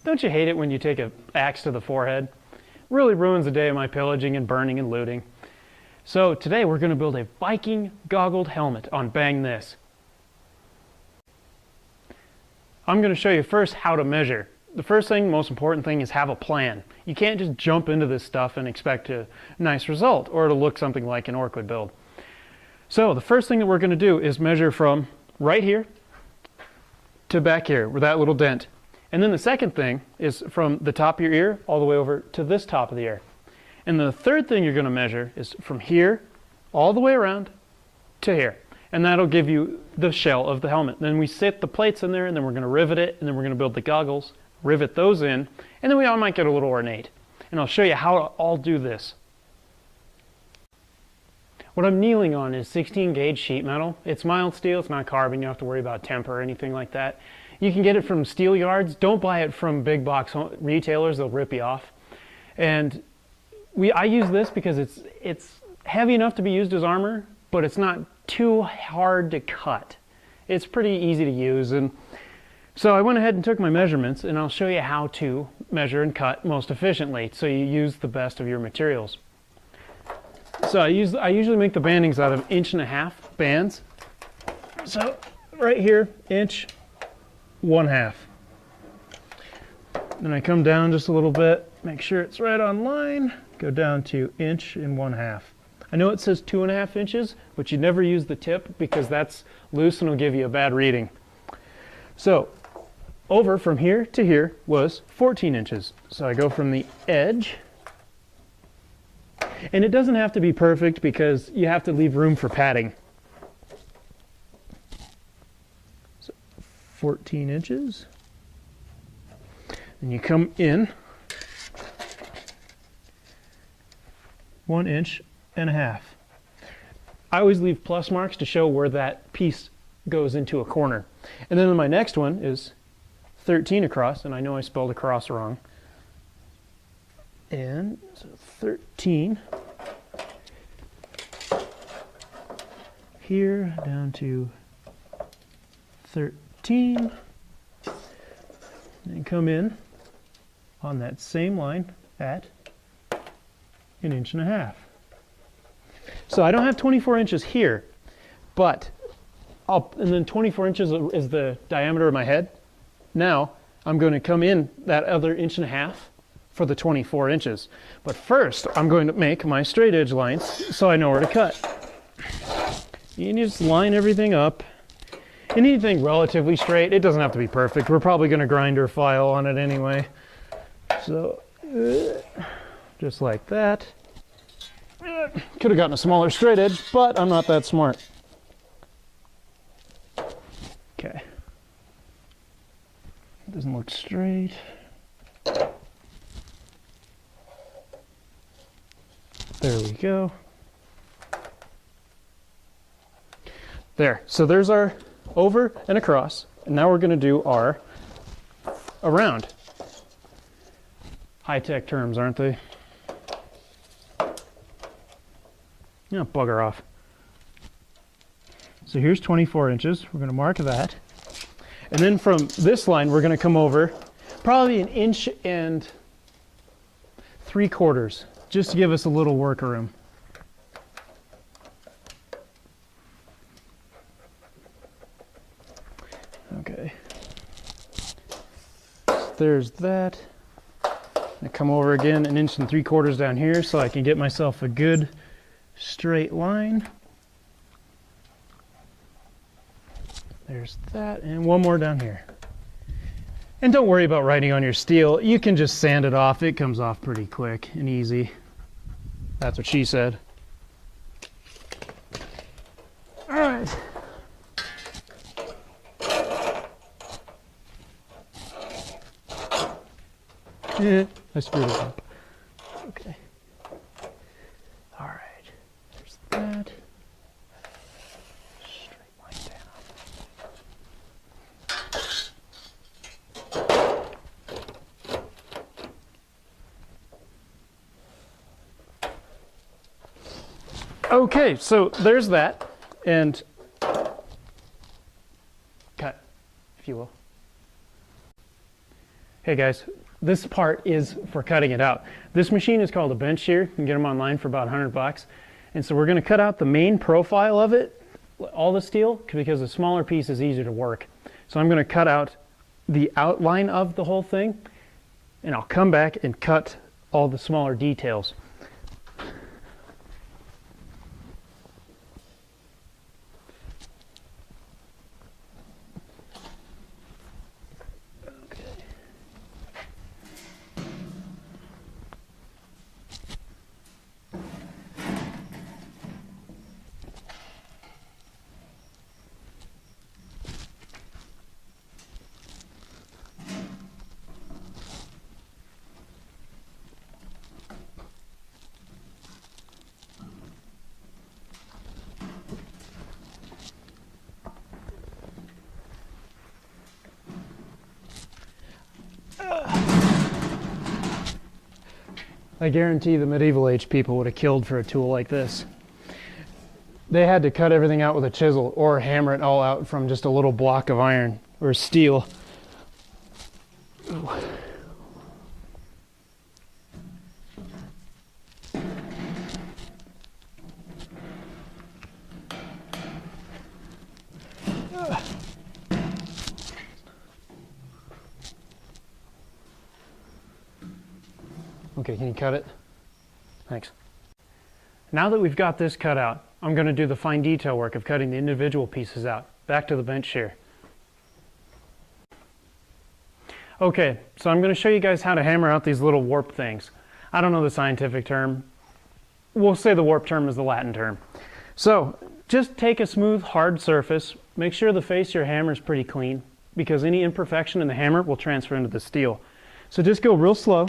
Don't you hate it when you take an axe to the forehead? Really ruins the day of my pillaging and burning and looting. So today we're going to build a Viking goggled helmet on Bang This. I'm going to show you first how to measure. The first thing, most important thing, is have a plan. You can't just jump into this stuff and expect a nice result, or it'll look something like an orc would build. So the first thing that we're going to do is measure from right here to back here, with that little dent. And then the second thing is from the top of your ear all the way over to this top of the ear. And the third thing you're going to measure is from here all the way around to here. And that'll give you the shell of the helmet. Then we sit the plates in there, and then we're going to rivet it, and then we're going to build the goggles, rivet those in, and then we all might get a little ornate. And I'll show you how to all do this. What I'm kneeling on is 16 gauge sheet metal. It's mild steel, it's not carbon, you don't have to worry about temper or anything like that. You can get it from steel yards. Don't buy it from big box retailers, they'll rip you off. And I use this because it's heavy enough to be used as armor, but it's not too hard to cut. It's pretty easy to use. And so I went ahead and took my measurements, and I'll show you how to measure and cut most efficiently so you use the best of your materials. So I usually make the bandings out of 1.5 inch bands. So right here, 1.5 inch. Then I come down just a little bit, make sure it's right on line, go down to 1.5 inch. I know it says 2.5 inches, but you never use the tip because that's loose and it'll give you a bad reading. So over from here to here was 14 inches. So I go from the edge, and it doesn't have to be perfect because you have to leave room for padding. So 14 inches. And you come in 1.5 inches. I always leave plus marks to show where that piece goes into a corner. And then my next one is 13 across, and I know I spelled across wrong. And so 13 here down to 13, and come in on that same line at 1.5 inches. So I don't have 24 inches here, but and then 24 inches is the diameter of my head. Now I'm going to come in that other 1.5 inches for the 24 inches. But first I'm going to make my straight edge lines so I know where to cut. You just line everything up. Anything relatively straight, it doesn't have to be perfect. We're probably going to grind or file on it anyway. So just like that. Could have gotten a smaller straight edge, but I'm not that smart. Okay. It doesn't look straight. There we go. There. So there's our over and across. And now we're going to do our around. High-tech terms, aren't they? Yeah, bugger off. So here's 24 inches. We're going to mark that. And then from this line, we're going to come over probably 1 3/4 inches, just to give us a little workaroom. Okay. So there's that. I come over again 1 3/4 inches down here so I can get myself a good straight line. There's that, and one more down here. And don't worry about writing on your steel. You can just sand it off. It comes off pretty quick and easy. That's what she said. All right. I screwed it up. Okay. All right. There's that. Straight line down. Okay, so there's that. And cut, if you will. Hey guys, this part is for cutting it out. This machine is called a bench shear. You can get them online for about $100. And so we're going to cut out the main profile of it, all the steel, because the smaller piece is easier to work. So I'm going to cut out the outline of the whole thing, and I'll come back and cut all the smaller details. I guarantee the medieval age people would have killed for a tool like this. They had to cut everything out with a chisel or hammer it all out from just a little block of iron or steel. Ooh. Okay, can you cut it? Thanks. Now that we've got this cut out, I'm going to do the fine detail work of cutting the individual pieces out. Back to the bench shear. Okay, so I'm going to show you guys how to hammer out these little warp things. I don't know the scientific term. We'll say the warp term is the Latin term. So just take a smooth, hard surface. Make sure the face of your hammer is pretty clean, because any imperfection in the hammer will transfer into the steel. So just go real slow.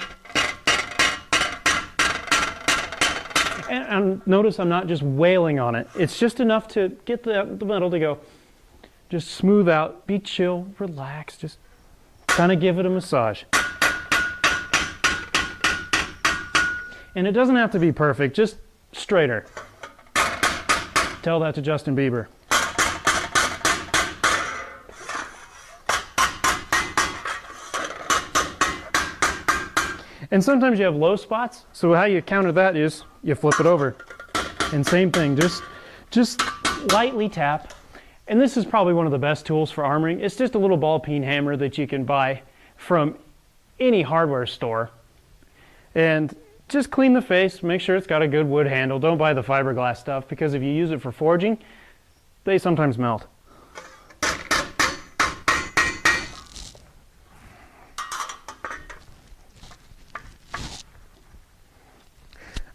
And notice I'm not just wailing on it. It's just enough to get the metal to go. Just smooth out, be chill, relax, just kind of give it a massage. And it doesn't have to be perfect, just straighter. Tell that to Justin Bieber. And sometimes you have low spots, so how you counter that is you flip it over. And same thing, just lightly tap. And this is probably one of the best tools for armoring. It's just a little ball peen hammer that you can buy from any hardware store. And just clean the face, make sure it's got a good wood handle. Don't buy the fiberglass stuff, because if you use it for forging, they sometimes melt.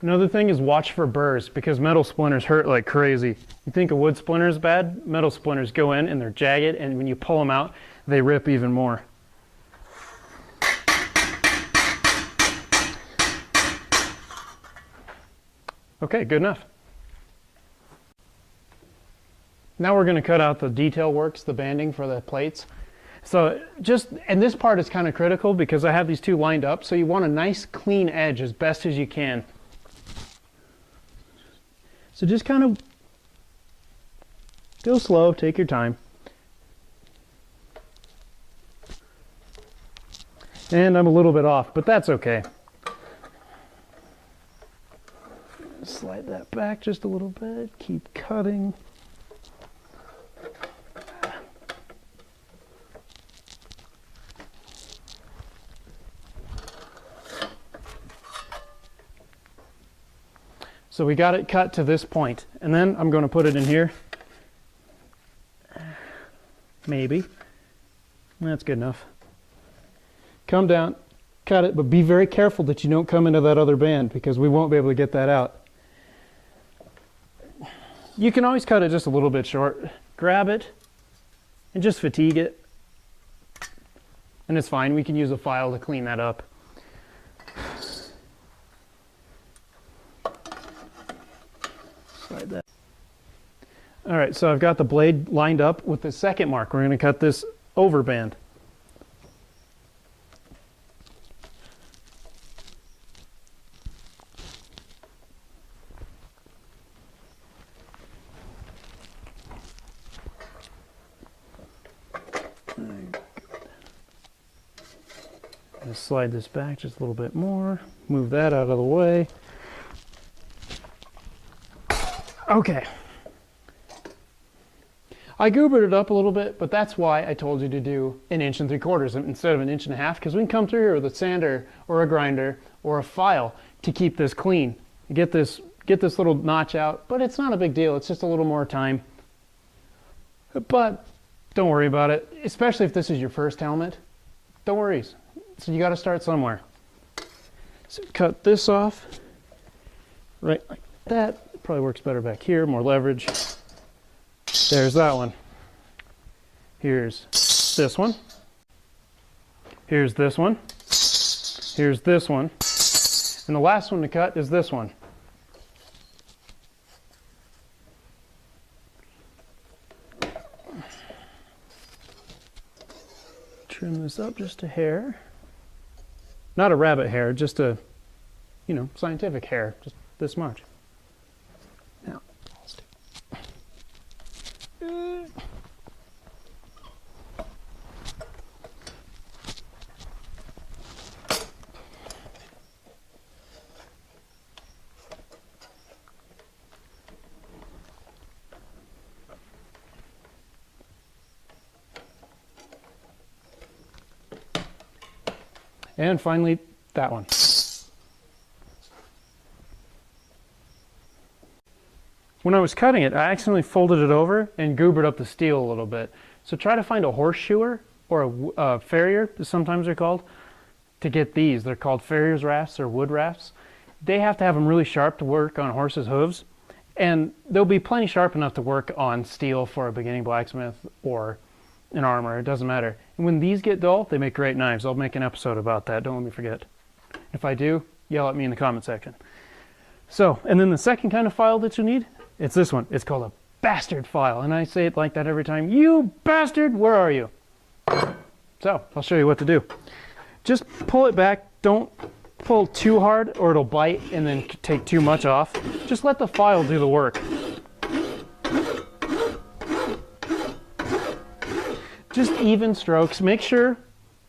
Another thing is watch for burrs, because metal splinters hurt like crazy. You think a wood splinter is bad? Metal splinters go in and they're jagged, and when you pull them out, they rip even more. Okay, good enough. Now we're going to cut out the detail works, the banding for the plates. So and this part is kind of critical because I have these two lined up, so you want a nice clean edge as best as you can. So just kind of go slow, take your time. And I'm a little bit off, but that's okay. Slide that back just a little bit, keep cutting. So we got it cut to this point, and then I'm going to put it in here. Maybe. That's good enough. Come down, cut it, but be very careful that you don't come into that other band, because we won't be able to get that out. You can always cut it just a little bit short. Grab it and just fatigue it. And it's fine, we can use a file to clean that up. Slide that. All right, so I've got the blade lined up with the second mark. We're going to cut this over band. going to slide this back just a little bit more. Move that out of the way. Okay. I goobered it up a little bit, but that's why I told you to do 1 3/4 instead of 1.5 inches, because we can come through here with a sander or a grinder or a file to keep this clean. Get this little notch out, but it's not a big deal. It's just a little more time. But don't worry about it, especially if this is your first helmet. Don't worry. So you got to start somewhere. So cut this off, right like that. Probably works better back here, more leverage. There's that one. Here's this one. Here's this one. Here's this one. And the last one to cut is this one. Trim this up just a hair. Not a rabbit hair, just a, scientific hair, just this much. Now, and finally, that one. When I was cutting it, I accidentally folded it over and goobered up the steel a little bit. So try to find a horseshoer or a farrier, as sometimes they're called, to get these. They're called farrier's rafts or wood rafts. They have to have them really sharp to work on horses' hooves, and they'll be plenty sharp enough to work on steel for a beginning blacksmith or an armor. It doesn't matter. And when these get dull, they make great knives. I'll make an episode about that. Don't let me forget. If I do, yell at me in the comment section. So, and then the second kind of file that you need, it's this one. It's called a bastard file. And I say it like that every time. You bastard, where are you? So, I'll show you what to do. Just pull it back. Don't pull too hard or it'll bite and then take too much off. Just let the file do the work. Just even strokes. Make sure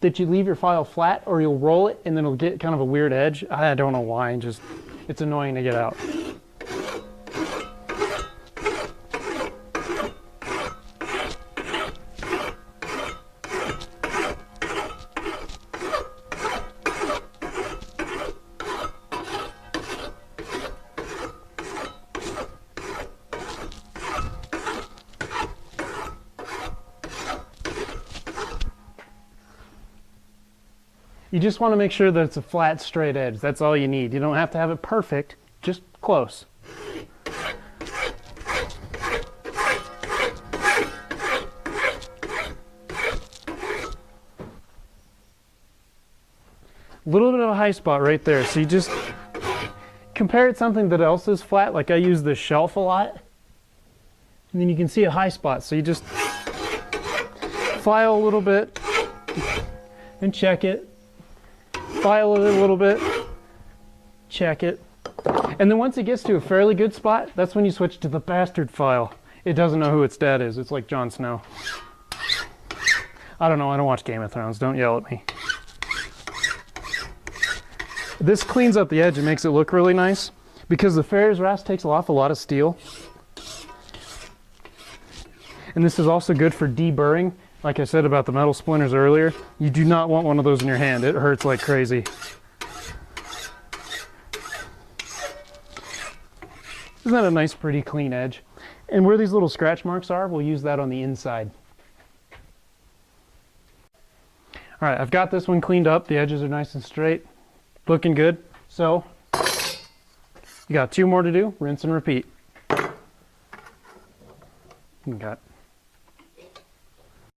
that you leave your file flat or you'll roll it and then it'll get kind of a weird edge. I don't know why, it's annoying to get out. You just want to make sure that it's a flat, straight edge. That's all you need. You don't have to have it perfect, just close. A little bit of a high spot right there. So you just compare it to something that else is flat, like I use this shelf a lot. And then you can see a high spot. So you just file a little bit and check it. File it a little bit, check it, and then once it gets to a fairly good spot, that's when you switch to the bastard file. It doesn't know who its dad is. It's like Jon Snow. I don't know. I don't watch Game of Thrones. Don't yell at me. This cleans up the edge and makes it look really nice because the farrier's rasp takes off a lot of steel. And this is also good for deburring. Like I said about the metal splinters earlier, you do not want one of those in your hand. It hurts like crazy. Isn't that a nice, pretty clean edge? And where these little scratch marks are, we'll use that on the inside. All right, I've got this one cleaned up. The edges are nice and straight, looking good. So you got 2 more to do. Rinse and repeat. You got